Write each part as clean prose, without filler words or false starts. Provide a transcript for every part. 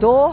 2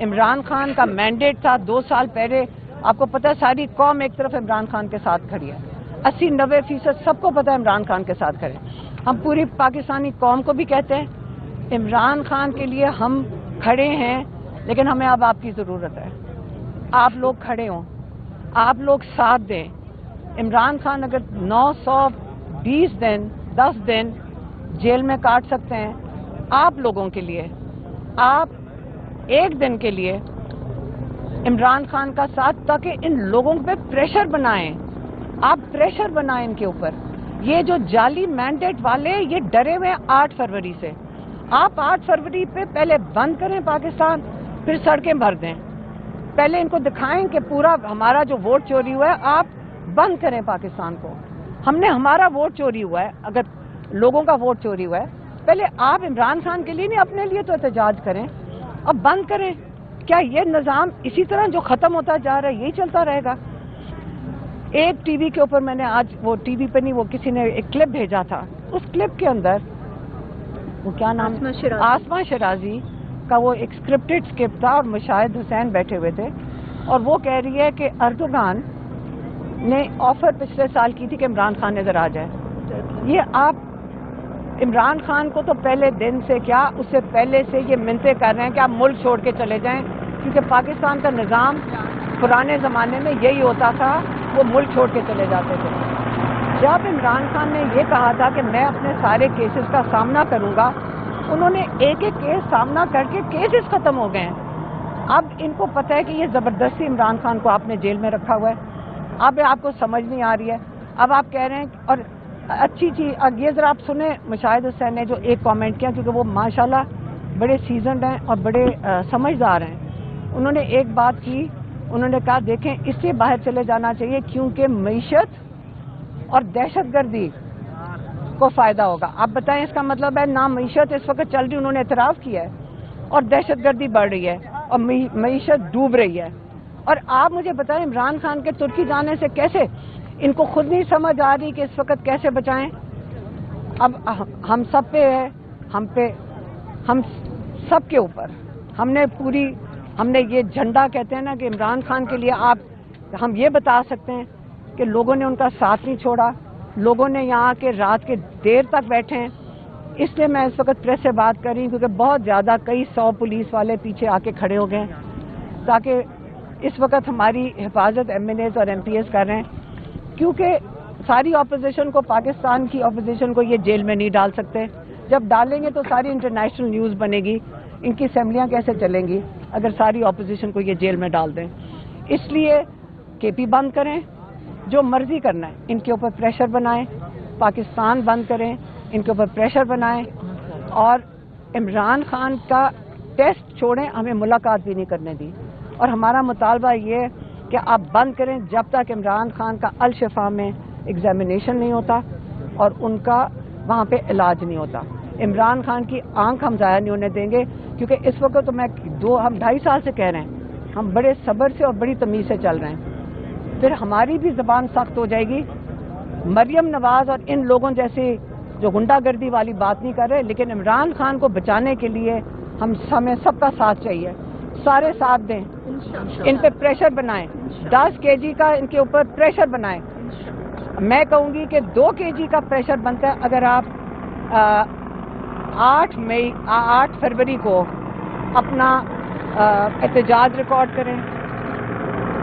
عمران خان کا مینڈیٹ تھا 2 سال پہلے. آپ کو پتہ ہے ساری قوم ایک طرف عمران خان کے ساتھ کھڑی ہے, 80-90% سب کو پتہ ہے عمران خان کے ساتھ کھڑے. ہم پوری پاکستانی قوم کو بھی کہتے ہیں عمران خان کے لیے ہم کھڑے ہیں, لیکن ہمیں اب آپ کی ضرورت ہے. آپ لوگ کھڑے ہوں, آپ لوگ ساتھ دیں. عمران خان اگر 920 دن 10 دن جیل میں کاٹ سکتے ہیں آپ لوگوں کے لیے, آپ ایک دن کے لیے عمران خان کا ساتھ, تاکہ ان لوگوں پہ پریشر بنائیں. آپ پریشر بنائیں ان کے اوپر. یہ جو جعلی مینڈیٹ والے یہ ڈرے ہوئے 8 فروری سے. آپ 8 فروری پہ پہلے بند کریں پاکستان, پھر سڑکیں بھر دیں. پہلے ان کو دکھائیں کہ پورا ہمارا جو ووٹ چوری ہوا ہے, آپ بند کریں پاکستان کو. ہم نے ہمارا ووٹ چوری ہوا ہے, اگر لوگوں کا ووٹ چوری ہوا ہے, پہلے آپ عمران خان کے لیے نہیں اپنے لیے تو احتجاج کریں اور بند کریں. کیا یہ نظام اسی طرح جو ختم ہوتا جا رہا ہے یہی چلتا رہے گا؟ ایک ٹی وی کے اوپر میں نے آج, وہ ٹی وی پہ نہیں, وہ کسی نے ایک کلپ بھیجا تھا, اس کلپ کے اندر وہ کیا نام, آسما شرازی کا وہ ایک اسکرپٹڈ اسکرپٹ تھا اور مشاہد حسین بیٹھے ہوئے تھے, اور وہ کہہ رہی ہے کہ اردوغان نے آفر پچھلے سال کی تھی کہ عمران خان ادھر آ جائے. یہ آپ عمران خان کو تو پہلے دن سے کیا اس سے پہلے سے یہ منتیں کر رہے ہیں کہ آپ ملک چھوڑ کے چلے جائیں, کیونکہ پاکستان کا نظام پرانے زمانے میں یہی ہوتا تھا, وہ ملک چھوڑ کے چلے جاتے تھے. جب عمران خان نے یہ کہا تھا کہ میں اپنے سارے کیسز کا سامنا کروں گا, انہوں نے ایک ایک کیس سامنا کر کے کیسز ختم ہو گئے ہیں. اب ان کو پتہ ہے کہ یہ زبردستی عمران خان کو آپ نے جیل میں رکھا ہوا ہے. اب آپ کو سمجھ نہیں آ رہی ہے. اب آپ کہہ رہے ہیں, اور اچھی چیز یہ ذرا آپ سنیں مشاہد حسین نے جو ایک کامنٹ کیا, کیونکہ وہ ماشاءاللہ بڑے سیزنڈ ہیں اور بڑے سمجھدار ہیں. انہوں نے ایک بات کی, انہوں نے کہا دیکھیں اس سے باہر چلے جانا چاہیے کیونکہ معیشت اور دہشت گردی کو فائدہ ہوگا. آپ بتائیں اس کا مطلب ہے نہ معیشت اس وقت چل رہی, انہوں نے اعتراف کیا ہے, اور دہشت گردی بڑھ رہی ہے اور معیشت ڈوب رہی ہے. اور آپ مجھے بتائیں عمران خان کے ترکی جانے سے کیسے, ان کو خود نہیں سمجھ آ رہی کہ اس وقت کیسے بچائیں. اب ہم سب پہ ہے, ہم سب کے اوپر ہم نے یہ جھنڈا کہتے ہیں نا کہ عمران خان کے لیے ہم یہ بتا سکتے ہیں کہ لوگوں نے ان کا ساتھ نہیں چھوڑا, لوگوں نے یہاں کے رات کے دیر تک بیٹھے ہیں. اس لیے میں اس وقت پریس سے بات کر رہی ہوں, کیونکہ بہت زیادہ کئی 100 پولیس والے پیچھے آ کے کھڑے ہو گئے ہیں, تاکہ اس وقت ہماری حفاظت ایم این ایز اور ایم پی ایس کر رہے ہیں. کیونکہ ساری اپوزیشن کو, پاکستان کی اپوزیشن کو یہ جیل میں نہیں ڈال سکتے. جب ڈالیں گے تو ساری انٹرنیشنل نیوز بنے گی, ان کی اسمبلیاں کیسے چلیں گی اگر ساری اپوزیشن کو یہ جیل میں ڈال دیں. اس لیے کے پی بند کریں, جو مرضی کرنا ہے ان کے اوپر پریشر بنائیں, پاکستان بند کریں, ان کے اوپر پریشر بنائیں, اور عمران خان کا ٹیسٹ چھوڑیں, ہمیں ملاقات بھی نہیں کرنے دی. اور ہمارا مطالبہ یہ کہ آپ بند کریں جب تک عمران خان کا الشفا میں ایگزامینیشن نہیں ہوتا اور ان کا وہاں پہ علاج نہیں ہوتا. عمران خان کی آنکھ ہم ضائع نہیں ہونے دیں گے, کیونکہ اس وقت تو ہم 2.5 سال سے کہہ رہے ہیں, ہم بڑے صبر سے اور بڑی تمیز سے چل رہے ہیں. پھر ہماری بھی زبان سخت ہو جائے گی. مریم نواز اور ان لوگوں جیسے جو غنڈہ گردی والی بات نہیں کر رہے, لیکن عمران خان کو بچانے کے لیے ہمیں سب کا ساتھ چاہیے. سارے ساتھ دیں, ان پہ پریشر بنائیں, 10 kg کا ان کے اوپر پریشر بنائیں. میں کہوں گی کہ 2 kg کا پریشر بنتا ہے اگر آپ 8 فروری کو اپنا احتجاج ریکارڈ کریں,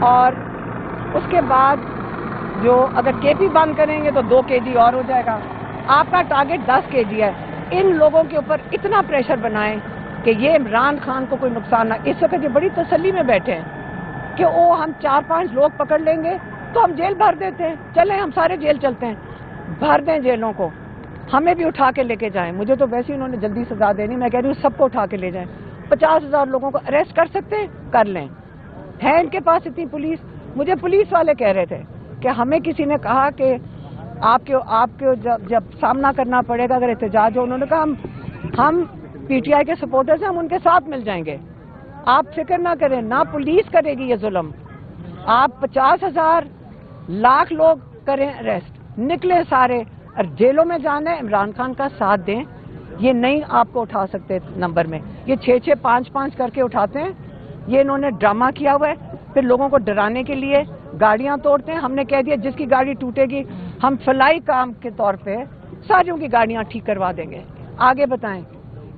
اور اس کے بعد جو اگر کے پی بند کریں گے تو 2 kg اور ہو جائے گا. آپ کا ٹارگٹ 10 kg ہے. ان لوگوں کے اوپر اتنا پریشر بنائیں کہ یہ عمران خان کو کوئی نقصان نہ. اس وقت یہ بڑی تسلی میں بیٹھے ہیں کہ ہم 4-5 لوگ پکڑ لیں گے تو ہم جیل بھر دیتے ہیں, چلیں ہم سارے جیل چلتے ہیں, بھر دیں جیلوں کو, ہمیں بھی اٹھا کے لے کے جائیں. مجھے تو ویسے انہوں نے جلدی سزا دینی, میں کہہ رہی ہوں سب کو اٹھا کے لے جائیں. 50,000 لوگوں کو اریسٹ کر سکتے ہیں, کر لیں. ہے ان کے پاس اتنی پولیس. مجھے پولیس والے کہہ رہے تھے کہ ہمیں کسی نے کہا کہ آپ کو جب سامنا کرنا پڑے گا اگر احتجاج ہو, انہوں نے کہا ہم پی ٹی آئی کے سپورٹرز ہیں, ہم ان کے ساتھ مل جائیں گے, آپ فکر نہ کریں, نہ پولیس کرے گی یہ ظلم. آپ 50,000 لاکھ لوگ کریں اریسٹ, نکلے سارے اور جیلوں میں جانا ہے, عمران خان کا ساتھ دیں. یہ نہیں آپ کو اٹھا سکتے نمبر میں, یہ 6-6, 5-5 کر کے اٹھاتے ہیں, یہ انہوں نے ڈرامہ کیا ہوا ہے. پھر لوگوں کو ڈرانے کے لیے گاڑیاں توڑتے ہیں. ہم نے کہہ دیا جس کی گاڑی ٹوٹے گی ہم فلائی کام کے طور پہ ساریوں کی گاڑیاں ٹھیک کروا دیں گے. آگے بتائیں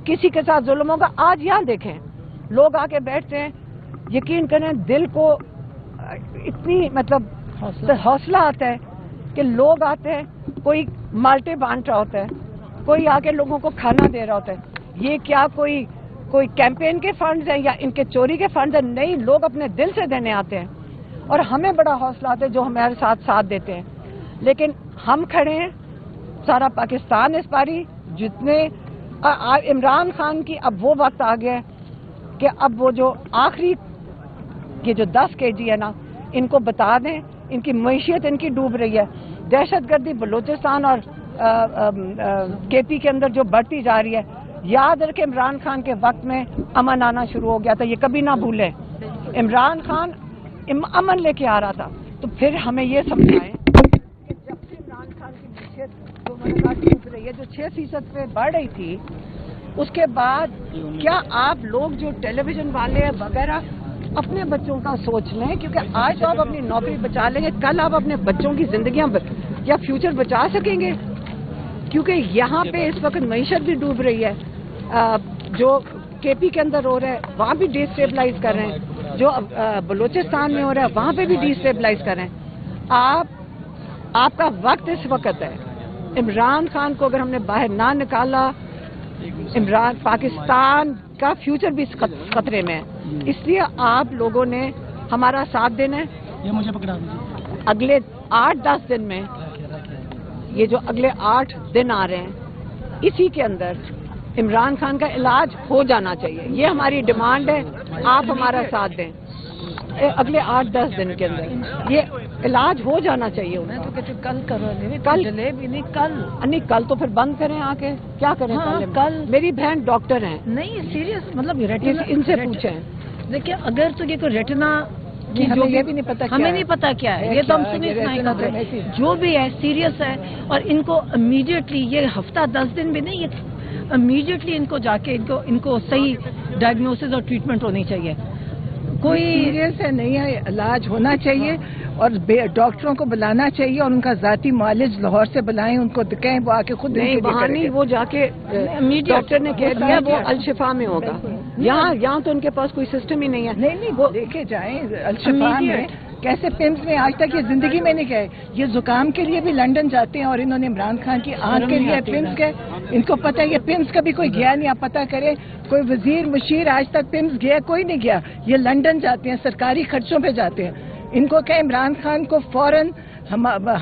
کسی کے ساتھ ظلم ہوگا. آج یہاں دیکھیں لوگ آ کے بیٹھتے ہیں, یقین کریں دل کو اتنی مطلب حوصلہ آتا ہے کہ لوگ آتے ہیں, کوئی مالٹے بانٹ رہا ہوتا ہے, کوئی آ کے لوگوں کو کھانا دے رہا ہوتا ہے. یہ کیا کوئی کیمپین کے فنڈز ہیں یا ان کے چوری کے فنڈز ہیں؟ نہیں, لوگ اپنے دل سے دینے آتے ہیں اور ہمیں بڑا حوصلہ آتا ہے جو ہمارے ساتھ دیتے ہیں. لیکن ہم کھڑے ہیں, سارا پاکستان اس پاری جتنے عمران خان کی اب وہ وقت آ گیا ہے کہ اب وہ جو آخری یہ جو 10 kg ہے نا ان کو بتا دیں. ان کی معیشت ان کی ڈوب رہی ہے. دہشت گردی بلوچستان اور کے پی کے اندر جو بڑھتی جا رہی ہے. یاد رکھیں عمران خان کے وقت میں امن آنا شروع ہو گیا تھا, یہ کبھی نہ بھولیں. عمران خان امن لے کے آ رہا تھا. تو پھر ہمیں یہ سمجھائیں کہ جب سے عمران خان کی معیشت جو ڈوب رہی ہے, جو 6% پہ بڑھ رہی تھی, اس کے بعد کیا آپ لوگ جو ٹیلی ویژن والے وغیرہ اپنے بچوں کا سوچ لیں, کیونکہ آج تو آپ اپنی نوکری بچا لیں گے, کل آپ اپنے بچوں کی زندگیاں یا فیوچر بچا سکیں گے؟ کیونکہ یہاں پہ اس وقت معیشت بھی ڈوب رہی ہے. جو کے پی کے اندر ہو رہا ہے وہاں بھی ڈی اسٹیبلائز کر رہے ہیں, جو بلوچستان میں ہو رہا ہے وہاں پہ بھی ڈی اسٹیبلائز کر رہے ہیں. آپ کا وقت اس وقت ہے. عمران خان کو اگر ہم نے باہر نہ نکالا, پاکستان کا فیوچر بھی خطرے میں ہے. اس لیے آپ لوگوں نے ہمارا ساتھ دینا ہے. یہ مجھے پکڑا دیجیے. اگلے 8-10 دن میں, یہ جو اگلے 8 دن آ رہے ہیں, اسی کے اندر عمران خان کا علاج ہو جانا چاہیے. یہ ہماری ڈیمانڈ ہے, آپ ہمارا ساتھ دیں. اگلے 8-10 دن کے اندر یہ علاج ہو جانا چاہیے. میں تو کہتی کل کرو, کل جلیبی نہیں, کل تو پھر بند کریں آ کے. کیا کریں؟ کل میری بہن ڈاکٹر ہیں. نہیں سیریس, مطلب ان سے پوچھیں. دیکھیے اگر تو یہ کوئی ریٹنا ہمیں بھی نہیں پتا, ہمیں نہیں پتا کیا ہے, یہ تو ہم سنی سنائی کرتے ہیں. جو بھی ہے سیریس ہے, اور ان کو امیڈیٹلی, یہ ہفتہ 10 دن بھی نہیں, یہ امیڈیٹلی ان کو جا کے ان کو صحیح ڈائگنوسس اور ٹریٹمنٹ ہونی چاہیے. کوئی سیریس ہے نہیں ہے, علاج ہونا چاہیے اور ڈاکٹروں کو بلانا چاہیے, اور ان کا ذاتی معالج لاہور سے بلائیں, ان کو کہیں وہ آ کے خود نہیں, وہاں نہیں, وہ جا کے ڈاکٹر نے کہہ دیا وہ الشفا میں ہوگا. یہاں تو ان کے پاس کوئی سسٹم ہی نہیں ہے. نہیں وہ دیکھے جائیں الشفا میں کیسے پمس میں آج تک یہ زندگی میں نہیں گئے. یہ زکام کے لیے بھی لنڈن جاتے ہیں, اور انہوں نے عمران خان کی آنکھ کے لیے پمس گئے. ان کو پتہ ہے یہ پمس کبھی کوئی گیا نہیں. آپ پتہ کریں کوئی وزیر مشیر آج تک پمس گیا کوئی نہیں گیا. یہ لنڈن جاتے ہیں, سرکاری خرچوں پہ جاتے ہیں. ان کو کہ عمران خان کو فوراً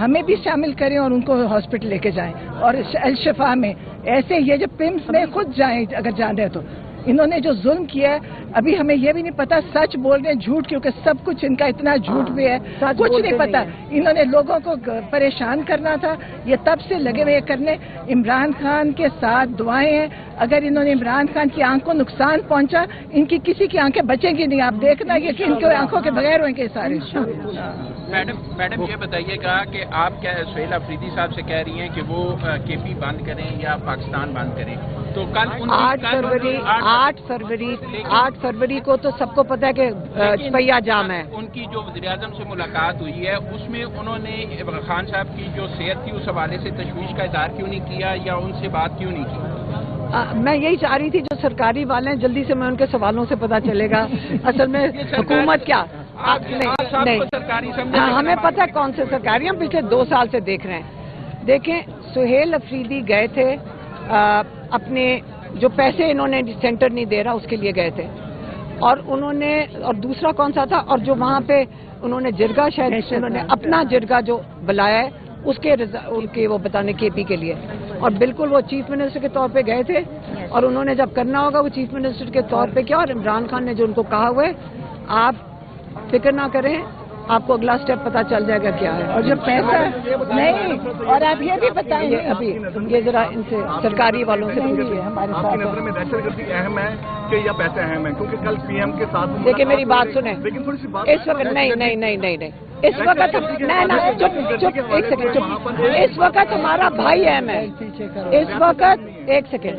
ہمیں بھی شامل کریں اور ان کو ہاسپٹل لے کے جائیں, اور الشفا میں ایسے یہ جو پمس میں خود جائیں اگر جانے ہیں تو. انہوں نے جو ظلم کیا ہے, ابھی ہمیں یہ بھی نہیں پتا سچ بول رہے ہیں جھوٹ, کیونکہ سب کچھ ان کا اتنا جھوٹ بھی ہے, کچھ نہیں پتا. انہوں نے لوگوں کو پریشان کرنا تھا, یہ تب سے لگے ہوئے کرنے. عمران خان کے ساتھ دعائیں ہیں. اگر انہوں نے عمران خان کی آنکھ کو نقصان پہنچا, ان کی کسی کی آنکھیں بچیں گی نہیں. آپ دیکھنا یہ کہ ان کے آنکھوں کے بغیر ہوئیں گے سارے. میڈم یہ بتائیے گا کہ آپ کیا سہیل افریدی صاحب سے کہہ رہی ہیں کہ وہ کے پی بند کریں یا پاکستان بند کریں, تو کل 8 فروری کو تو سب کو پتا ہے کہ پہیا جام ہے. ان کی جو وزیر اعظم سے ملاقات ہوئی ہے اس میں انہوں نے خان صاحب کی جو صحت تھی اس حوالے سے تشویش کا اظہار کیوں نہیں کیا, یا ان سے بات کیوں نہیں کی؟ میں یہی چاہ رہی تھی جو سرکاری والے ہیں جلدی سے میں ان کے سوالوں سے پتا چلے گا اصل میں حکومت کیا. نہیں, ہمیں پتہ ہے کون سے سرکاری, ہم پچھلے 2 سال سے دیکھ رہے ہیں. دیکھیں سہیل افریدی گئے تھے اپنے جو پیسے انہوں نے سینٹر نہیں دے رہا اس کے لیے گئے تھے, اور انہوں نے, اور دوسرا کون سا تھا, اور جو وہاں پہ انہوں نے جرگا, شاید انہوں نے اپنا جرگا جو بلایا ہے اس کے وہ بتانے کے پی کے لیے, اور بالکل وہ چیف منسٹر کے طور پہ گئے تھے, اور انہوں نے جب کرنا ہوگا وہ چیف منسٹر کے طور پہ کیا. اور عمران خان نے جو ان کو کہا ہوا ہے, آپ فکر نہ کریں, آپ کو اگلا سٹیپ پتا چل جائے گا کیا ہے. اور جو پیسہ نہیں, اور آپ یہ بھی بتائیں ابھی یہ ذرا ان سے سرکاری والوں سے پوچھیے ہمارے ساتھ. آپ کی نظر میں دہشت گردی اہم ہے کہ یا پیسے اہم ہے؟ کیونکہ کل پی ایم کے ساتھ دیکھیں میری بات سنیں, اس وقت نہیں, اس وقت ایک سیکنڈ, اس وقت ہمارا بھائی اہم ہے. اس وقت ایک سیکنڈ,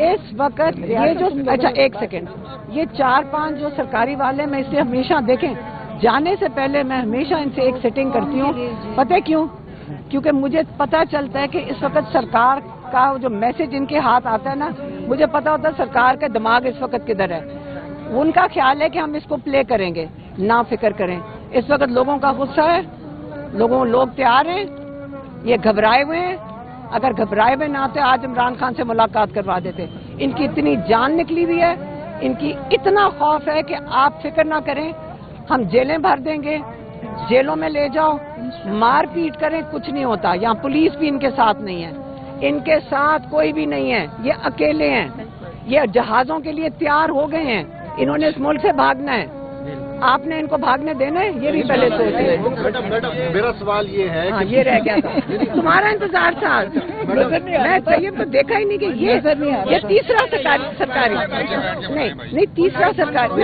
اس وقت یہ جو اچھا ایک سیکنڈ، یہ 4-5 جو سرکاری والے میں اسے ہمیشہ دیکھیں جانے سے پہلے میں ہمیشہ ان سے ایک سیٹنگ کرتی ہوں. پتہ ہے کیوں؟ کیونکہ مجھے پتا چلتا ہے کہ اس وقت سرکار کا جو میسج ان کے ہاتھ آتا ہے نا، مجھے پتا ہوتا ہے سرکار کا دماغ اس وقت کدھر ہے. ان کا خیال ہے کہ ہم اس کو پلے کریں گے. نہ فکر کریں، اس وقت لوگوں کا غصہ ہے، لوگ تیار ہیں، یہ گھبرائے ہوئے ہیں. اگر گھبرائے ہوئے نہ آتے آج عمران خان سے ملاقات کروا دیتے. ان کی اتنی جان نکلی ہوئی ہے، ان کی اتنا خوف ہے کہ آپ فکر نہ کریں، ہم جیلیں بھر دیں گے، جیلوں میں لے جاؤ، مار پیٹ کریں، کچھ نہیں ہوتا. یہاں پولیس بھی ان کے ساتھ نہیں ہے، ان کے ساتھ کوئی بھی نہیں ہے، یہ اکیلے ہیں. یہ جہازوں کے لیے تیار ہو گئے ہیں، انہوں نے اس ملک سے بھاگنا ہے. آپ نے ان کو بھاگنے دینا ہے، یہ بھی پہلے سوچیں. میرا سوال یہ ہے ہاں یہ رہ گیا تھا، تمہارا انتظار تھا. میں طیب تو دیکھا ہی نہیں کہ یہ تیسرا سرکاری نہیں تیسرا سرکاری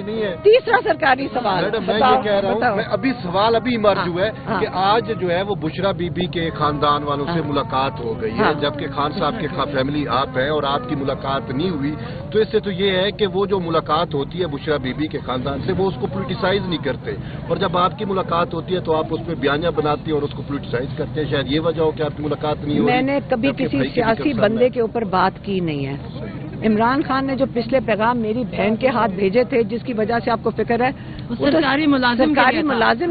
نہیں ہے، تیسرا سرکاری سوال. میں یہ کہہ رہا ہوں، ابھی سوال ایمرج ہوا ہے کہ آج جو ہے وہ بشرا بی بی کے خاندان والوں سے ملاقات ہو گئی ہے، جبکہ خان صاحب کی فیملی آپ ہے اور آپ کی ملاقات نہیں ہوئی. تو اس سے تو یہ ہے کہ وہ جو ملاقات ہوتی ہے بشرا بی بی کے خاندان سے، وہ اس کو پولیٹیسائز نہیں کرتے، اور جب آپ کی ملاقات ہوتی ہے تو آپ اس میں بیانیاں بناتی ہیں اور اس کو پولیٹیسائز کرتے ہیں. شاید یہ وجہ ہو کہ آپ کی ملاقات نہیں ہو رہی. میں نے کبھی کسی سیاسی بندے کے اوپر بات کی نہیں ہے. عمران خان نے جو پچھلے پیغام میری بہن کے ہاتھ بھیجے تھے، جس کی وجہ سے آپ کو فکر ہے، سرکاری ملازم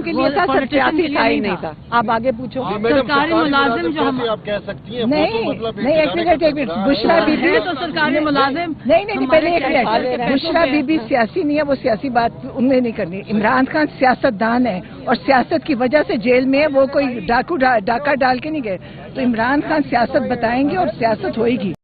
کے لیے تھا، سیاسی تھا ہی نہیں تھا. آپ آگے پوچھو. سرکاری ملازم جو ہم آپ کہہ سکتی ہیں نہیں، بشرا بی بی تو سرکاری ملازم نہیں پہلے ایک منٹ، بشرا بی بی سیاسی نہیں ہے، وہ سیاسی بات انہیں نہیں کرنی. عمران خان سیاست دان ہے اور سیاست کی وجہ سے جیل میں ہے، وہ کوئی ڈاکہ ڈال کے نہیں گئے. تو عمران خان سیاست بتائیں گے اور سیاست ہوئے گی.